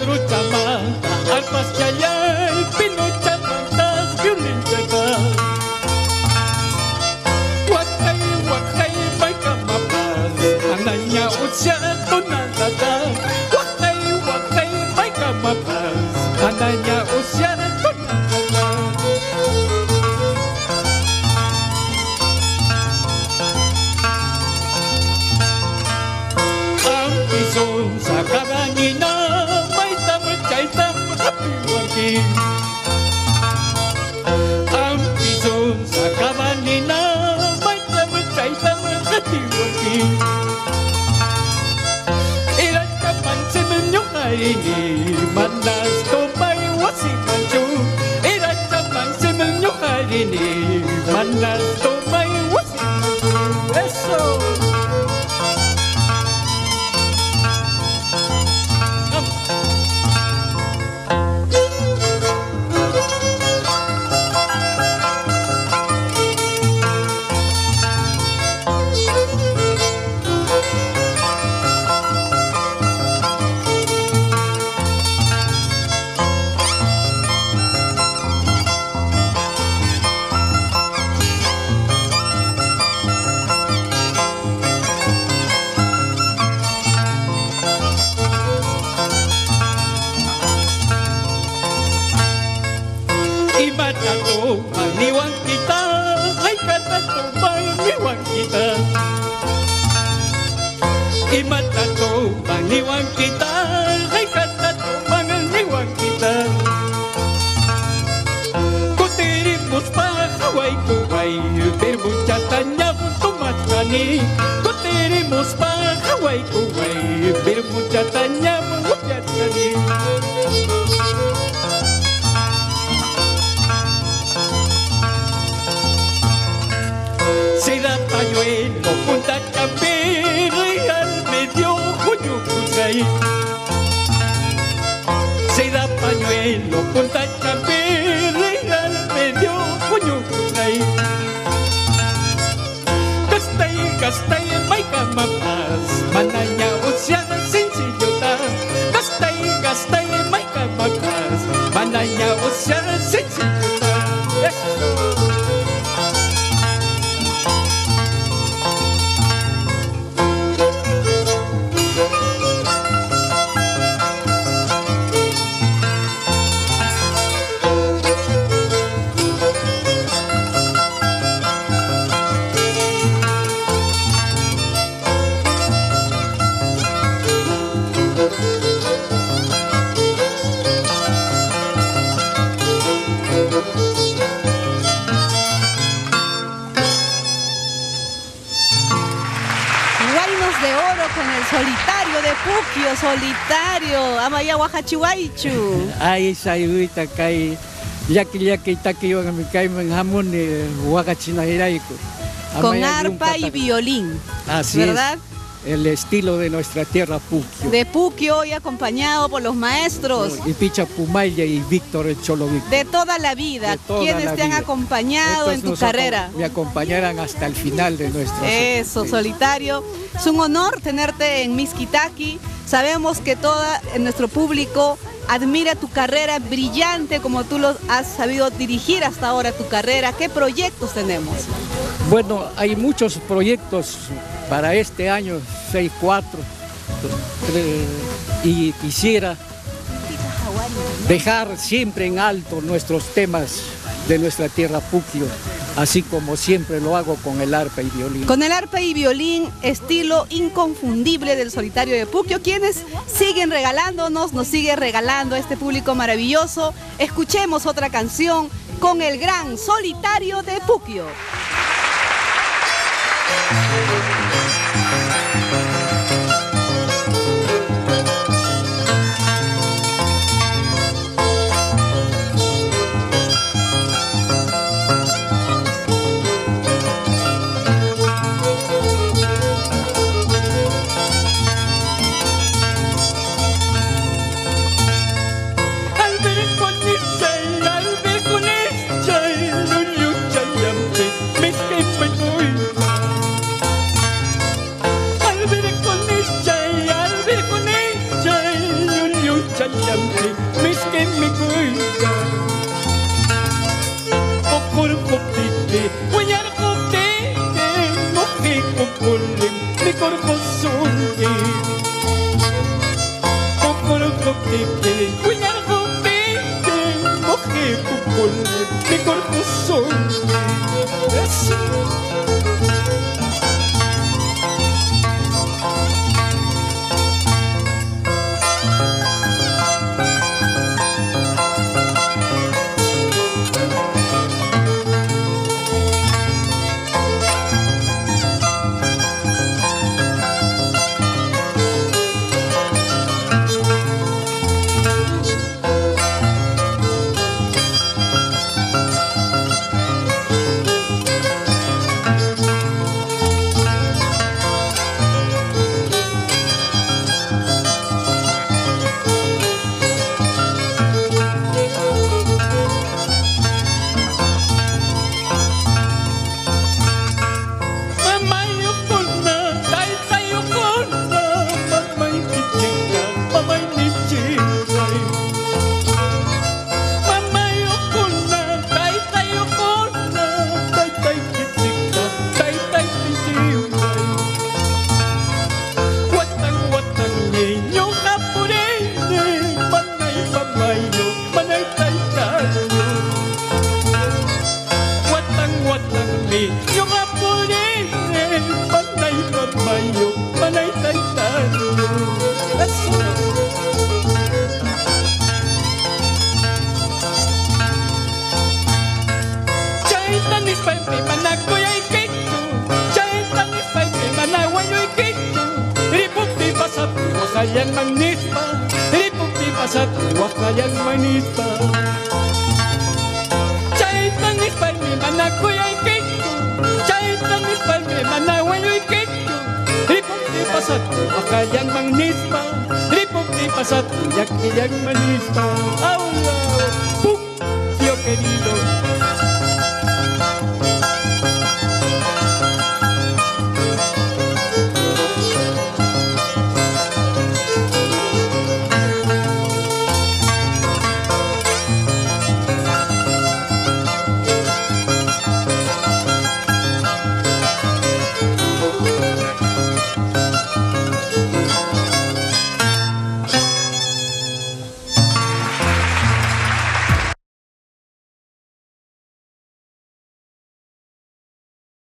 Ruchamanta, arpas chayay, pino chamantas, violín chacal. Wakay, wakay, may kamapas, ananya usya tunanata. Wakay, wakay, may kamapas, ananya usya tunanata. Ang pisong sa karangina, may tamachay happy. Ang pisong sa kamanina, may tamachay happy. Ilan ka man sinunyo kaini, manas ko may wasimanyo. Ilan ka man sinunyo kaini, manas ko may wasimanyo. Eso! Imatato, maniwang kita, ay katato, maniwang kita. Imatato, maniwang kita, ay katato, maniwang kita. Kutirimos pa, kaway-kuway, birmuchatanya, tumatani. Kutirimos pa, kaway-kuway, birmuchatanya, tumatani. Será pañuelo, punta campera y al medio Juyucutay. Será pañuelo, punta campera y al medio Juyucutay. Gastay, gastay, may kamapas, mananya usya sencillota. Gastay, gastay, may kamapas, mananya usya sencillota. De oro con el solitario de Puquio, solitario, amaya Huajachihuaychu. Ay, sayuita kay yaki taki yo mi kay jamón huacachinahiraico. Con arpa y violín. Así ¿verdad? Es, el estilo de nuestra tierra Puquio. De Puquio y acompañado por los maestros. Y Picha Pumaya y Víctor el Cholovic. De toda la vida. ¿Quiénes te han acompañado en tu carrera? Me acompañarán hasta el final de nuestra. Eso, solitario. Es un honor tenerte en Mixquitaqui. Sabemos que todo nuestro público admira tu carrera brillante, como tú lo has sabido dirigir hasta ahora tu carrera. ¿Qué proyectos tenemos? Bueno, hay muchos proyectos para este año 6-4 y quisiera dejar siempre en alto nuestros temas de nuestra tierra Puquio, así como siempre lo hago con el arpa y violín. Con el arpa y violín, estilo inconfundible del solitario de Puquio, quienes siguen regalándonos, nos sigue regalando a este público maravilloso. Escuchemos otra canción con el gran solitario de Puquio. Al ver con el chay, lulio chayampe, me chayampi miskin mi kuya Okor koptike Wanyar koptike Moki kukulim Mi korpo sungi Okor koptike Wanyar koptike Moki kukulim Mi korpo sungi Wakayan manispa, ripukti pasat, wakayan manispa. Chaitan ispay mi manakuya ikiku, chaitan ispay mi manawayo ikiku. Ripukti pasat, wakayan manispa, ripukti pasat, yakiyan manispa. Aula, puk, tío querido.